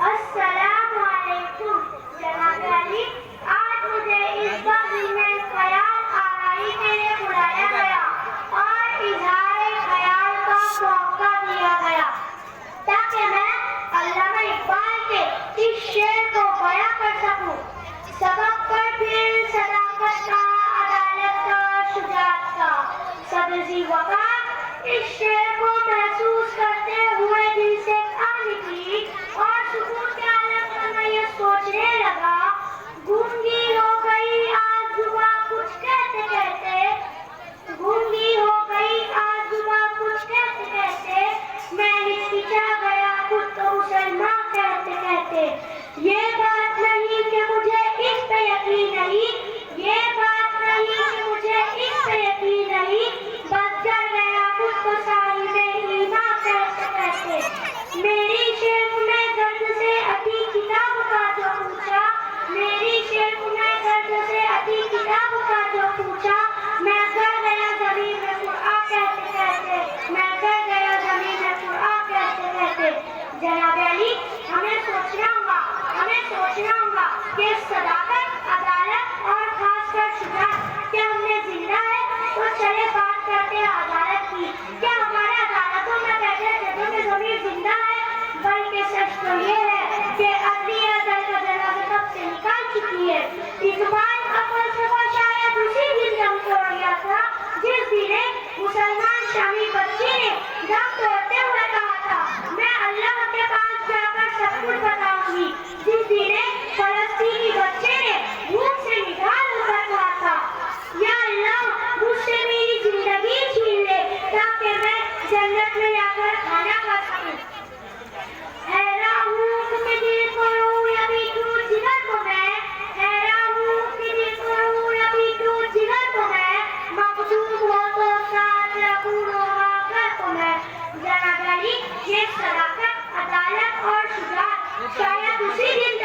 अस्सलामु अलैकुम जनाब अली, आज मुझे इस बात में ख्याल आराई के लिए बुलाया गया और इज़हार ख्याल का मौका दिया गया ताकि मैं अल्लामा इकबाल के इस शेर को बयां कर सकूं। सबक पर फिर सदाकत का, अदालत का, शुजाअत का, सब्ज़ी वक़ार। इस शेर को महसूस करते हुए दिल से कहानी की और सुकून के आलम में मैं ये सोचने लगा, गूंगी हो गई आज जुबां कुछ कहते कहते, गूंगी हो गई आज जुबां कुछ कहते कहते, मैं हिचकिचा गया खुद को मुसलमान कहते कहते। ये बात नहीं कि मुझे इस पे यकीन नहीं, ये बात नहीं कि मुझे इस पे यकीन नहीं, बस डर गया खुद को साहिबे ईमान कहते कहते। मेरी शेख ने दर्द से अति किताब का जो पूछा, मेरी शेख ने दर्द से अति किताब का जो पूछा, मैं कर गया ज़मीन में कुरान कहते कहते, मैं कर गया ज़मीन में कुरान कहते कहते। जनाब अली, हमें सोचना होगा कि सदाकत, अदालत और खासकर शुजाअत क्या हमने जिंदा है तो चले बात करते हैं अदालत की। क्या हमारे अदालतों में बैठे जजों में ज़मीर जिंदा है? बल्कि सच तो ये है कि अदली अदालत का दरवाजा कब से निकाल चुकी है। इकबाल का फलसफा शायद उसी दिन दम तोड़ गया था जिस दिन मुसलमान शामी बच्चे ने दम तोड़ते हुए कहा था, मैं अल्लाह के पास जाकर सब कुछ बताऊंगी। जिस दिन फलस्तीनी बच्चे ने भूख से निकाल होकर कहा था, या अल्लाह मुझसे मेरी जिंदगी छीन ले ताकि मैं जन्नत में जाकर खाना खा सकूं। हैरान हूँ कि दिल को यूं या भी क्यों जिगर को मैं, हैरान हूँ कि दिल को यूं या भी क्यों जिगर को मैं, मखदूम हो तो साथ रखूं रोहागर को मैं। जनाब अली, ये सदाकत, अदालत और शुजाअत शायद उसी दिन